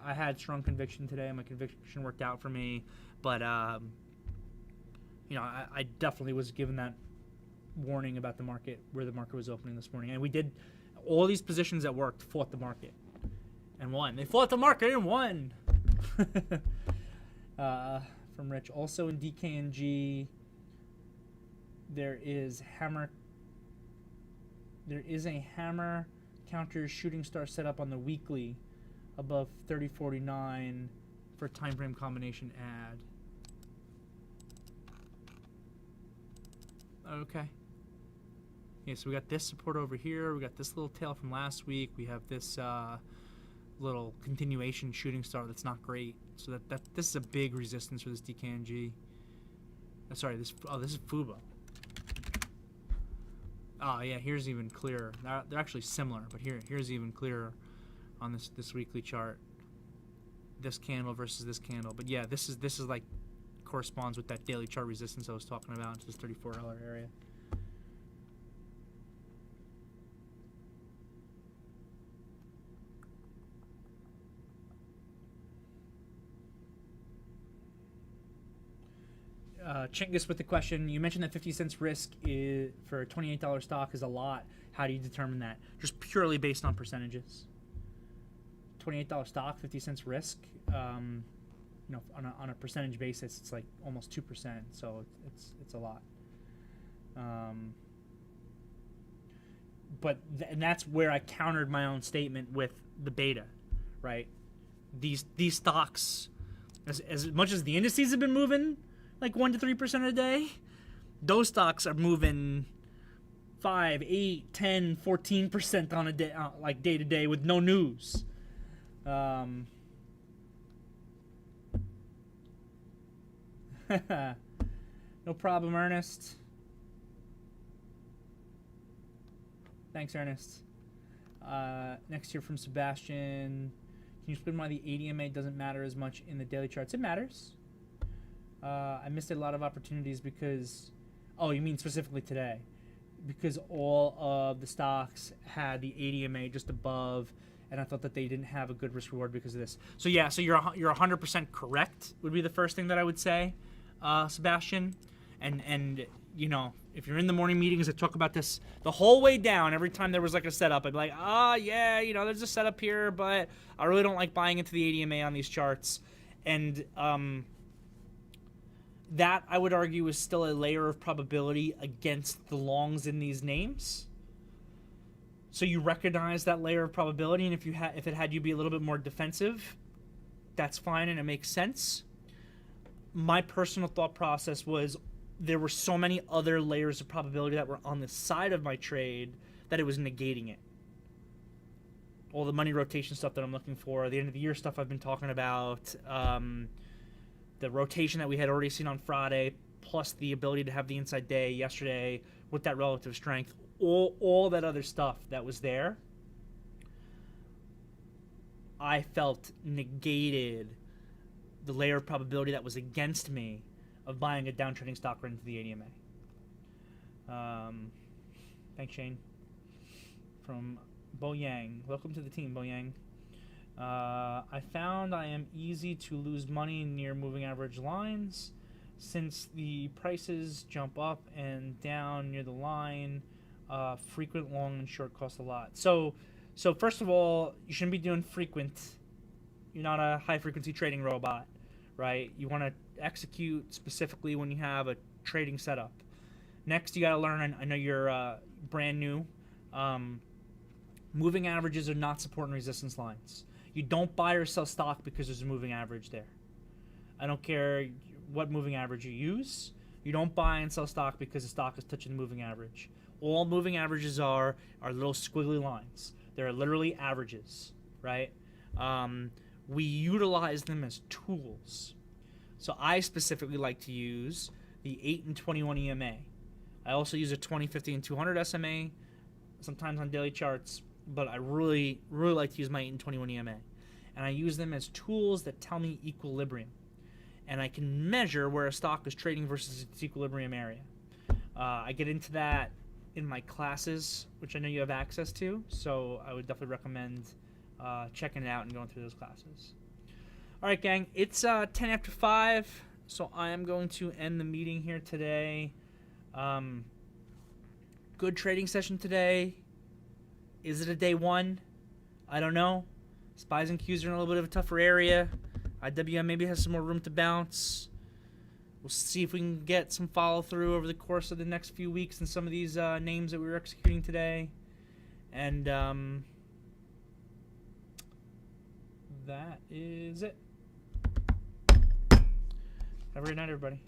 I had strong conviction today. My conviction worked out for me. But, you know, I definitely was given that warning about the market, where the market was opening this morning. And we did, all these positions that worked fought the market and won. They fought the market and won. From Rich. Also in DKNG, there is a hammer counter shooting star set up on the weekly above 3049 for time frame combination add. Okay. Yeah, so we got this support over here. We got this little tail from last week. We have this little continuation shooting star that's not great. So this is a big resistance for this DKNG. Sorry, this is Fubo. Oh yeah, here's even clearer. They're actually similar, but here's even clearer on this weekly chart. This candle versus this candle. But yeah, this is like corresponds with that daily chart resistance I was talking about, this $34 area. Chingus with the question, you mentioned that 50 cents risk for a $28 stock is a lot. How do you determine that? Just purely based on percentages. $28 stock, 50 cents risk. You know, on a percentage basis, it's like almost 2%. So it's a lot. And that's where I countered my own statement with the beta, right? These stocks, as much as the indices have been moving like 1 to 3% a day, those stocks are moving 5, 8, 10, 14% on a day, like day to day with no news. No problem, Ernest. Thanks, Ernest. Next here from Sebastian. Can you explain why the ADMA doesn't matter as much in the daily charts? It matters. I missed a lot of opportunities because... Oh, you mean specifically today? Because all of the stocks had the ADMA just above, and I thought that they didn't have a good risk reward because of this. So yeah, so you're 100% correct would be the first thing that I would say, Sebastian. And you know, if you're in the morning meetings that talk about this the whole way down, every time there was like a setup, I'd be like, yeah, you know, there's a setup here, but I really don't like buying into the ADMA on these charts. And that, I would argue, is still a layer of probability against the longs in these names. So you recognize that layer of probability, and if it had you be a little bit more defensive, that's fine and it makes sense. My personal thought process was there were so many other layers of probability that were on the side of my trade that it was negating it. All the money rotation stuff that I'm looking for, the end of the year stuff I've been talking about, the rotation that we had already seen on Friday, plus the ability to have the inside day yesterday with that relative strength, all that other stuff that was there, I felt negated the layer of probability that was against me of buying a downtrending stock right into the ADMA. Thanks, Shane. From Bo Yang. Welcome to the team, Bo Yang. I found I am easy to lose money near moving average lines since the prices jump up and down near the line. Frequent, long, and short cost a lot. So first of all, you shouldn't be doing frequent. You're not a high-frequency trading robot, right? You want to execute specifically when you have a trading setup. Next, you got to learn, I know you're brand new, moving averages are not support and resistance lines. You don't buy or sell stock because there's a moving average there. I don't care what moving average you use. You don't buy and sell stock because the stock is touching the moving average. All moving averages are little squiggly lines. They're literally averages, right? We utilize them as tools. So I specifically like to use the 8 and 21 EMA. I also use a 20, 50, and 200 SMA, sometimes on daily charts, but I really like to use my 8 and 21 EMA. And I use them as tools that tell me equilibrium. And I can measure where a stock is trading versus its equilibrium area. I get into that in my classes, which I know you have access to, so I would definitely recommend checking it out and going through those classes. All right, gang, it's 10 after 5, so I am going to end the meeting here today. Good trading session today. Is it a day one? I don't know. Spies and Qs are in a little bit of a tougher area. IWM maybe has some more room to bounce. We'll see if we can get some follow-through over the course of the next few weeks in some of these names that we were executing today. And that is it. Have a great night, everybody.